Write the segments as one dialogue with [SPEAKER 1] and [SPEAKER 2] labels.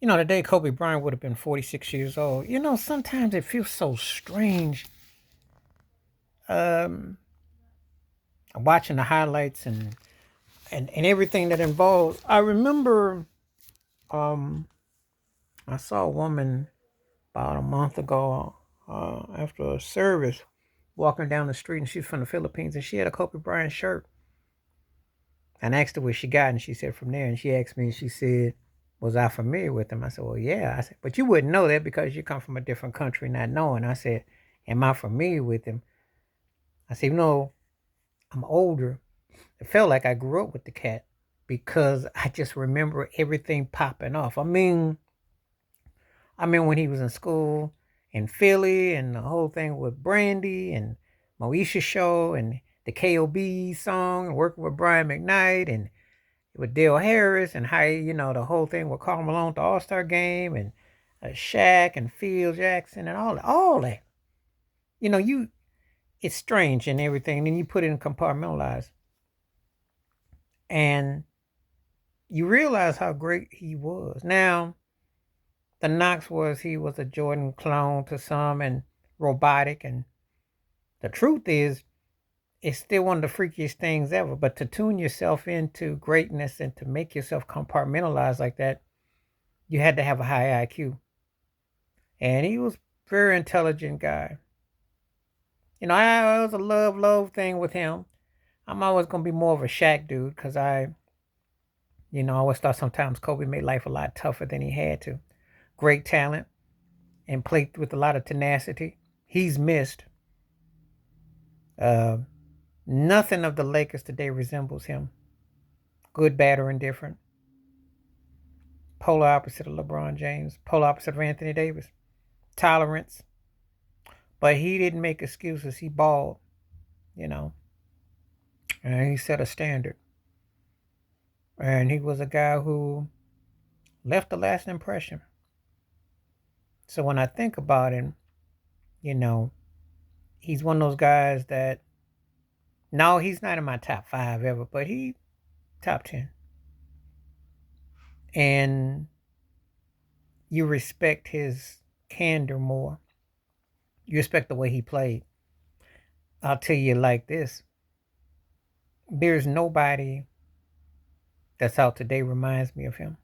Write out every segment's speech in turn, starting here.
[SPEAKER 1] Today Kobe Bryant would have been 46 years old. Sometimes it feels so strange um, watching the highlights and everything that involves. I remember um, I saw a woman about a month ago after a service walking down the street, and she's from the Philippines, and she had a Kobe Bryant shirt. And I asked her where she got it, and she said from there. And she asked me, and she said, was I familiar with him? I said, well, yeah. I said, but you wouldn't know that because you come from a different country not knowing. I said, am I familiar with him? I said, even though I'm older, it felt like I grew up with the cat because I just remember everything popping off. I mean when he was in school in Philly and the whole thing with Brandy and Moesha show and the KOB song and working with Brian McKnight and with Dale Harris and how, the whole thing with Karl Malone at the All-Star game and Shaq and Phil Jackson and all that. You it's strange and everything. And then you put it in compartmentalized and you realize how great he was. Now, the knocks was he was a Jordan clone to some and robotic. And the truth is, it's still one of the freakiest things ever. But to tune yourself into greatness and to make yourself compartmentalize like that, you had to have a high IQ. And he was a very intelligent guy. I was a love thing with him. I'm always gonna be more of a Shaq dude because I always thought sometimes Kobe made life a lot tougher than he had to. Great talent and played with a lot of tenacity. He's missed. Uh, Nothing of the Lakers today resembles him. Good, bad, or indifferent. Polar opposite of LeBron James. Polar opposite of Anthony Davis. Tolerance. But he didn't make excuses. He balled, you know, and he set a standard. And he was a guy who left a lasting impression. So when I think about him, you know, he's one of those guys that, no, he's not in my top five ever, but he top 10. And you respect his candor more. You respect the way he played. I'll tell you like this. There's nobody that's out today reminds me of him.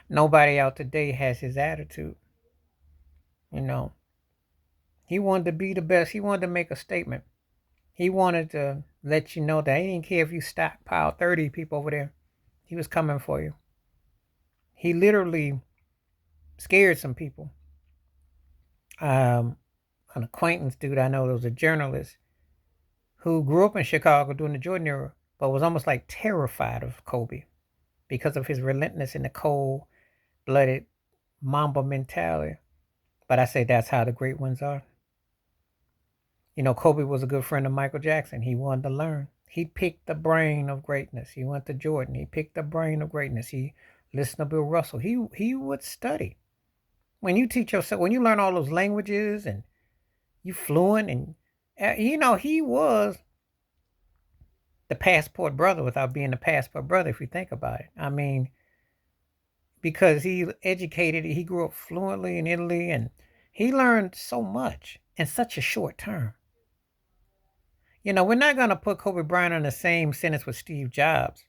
[SPEAKER 1] Nobody out today has his attitude. You know, he wanted to be the best. He wanted to make a statement. He wanted to let you know that he didn't care if you stockpile 30 people over there. He was coming for you. He literally scared some people. Um, an acquaintance dude I know that was a journalist who grew up in Chicago during the Jordan era, but was almost like terrified of Kobe because of his relentless and the cold blooded Mamba mentality. But I say that's how the great ones are. Kobe was a good friend of Michael Jackson. He wanted to learn. He picked the brain of greatness. He went to Jordan. He picked the brain of greatness. He listened to Bill Russell. He would study. When you teach yourself, when you learn all those languages and you fluent and he was the passport brother without being the passport brother if you think about it. I mean, because he educated, he grew up fluently in Italy and he learned so much in such a short term. We're not going to put Kobe Bryant in the same sentence with Steve Jobs.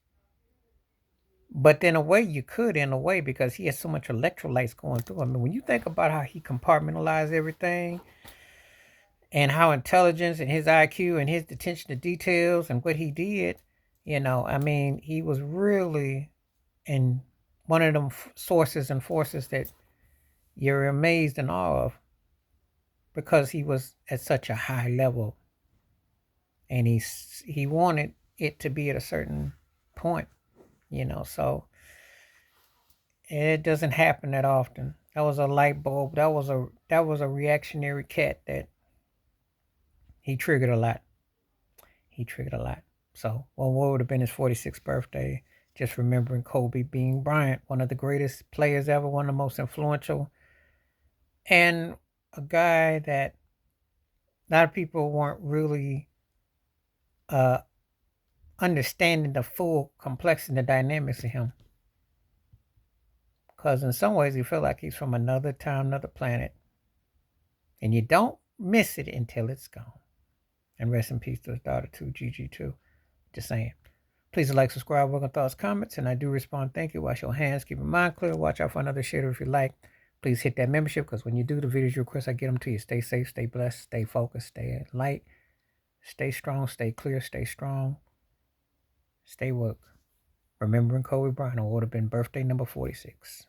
[SPEAKER 1] But in a way, you could, in a way, because he has so much electrolytes going through him. I mean, when you think about how he compartmentalized everything and how intelligence and his IQ and his attention to details and what he did, I mean, he was really in one of them sources and forces that you're amazed and awe of because he was at such a high level and he wanted it to be at a certain point, so it doesn't happen that often. That was a light bulb. That was a reactionary cat that he triggered a lot. He triggered a lot. So, well, what would have been his 46th birthday? Just remembering Kobe being Bryant, one of the greatest players ever, one of the most influential, and a guy that a lot of people weren't really uh, understanding the full complexity and the dynamics of him. Because in some ways, he feel like he's from another time, another planet. And you don't miss it until it's gone. And rest in peace to his daughter, too, Gigi, too. Just saying. Please like, subscribe, welcome thoughts, comments, and I do respond. Thank you. Wash your hands. Keep your mind clear. Watch out for another shader if you like. Please hit that membership because when you do the videos you request, I get them to you. Stay safe, stay blessed, stay focused, stay light, stay strong, stay clear, stay strong, stay woke. Remembering Kobe Bryant, it would have been birthday number 46.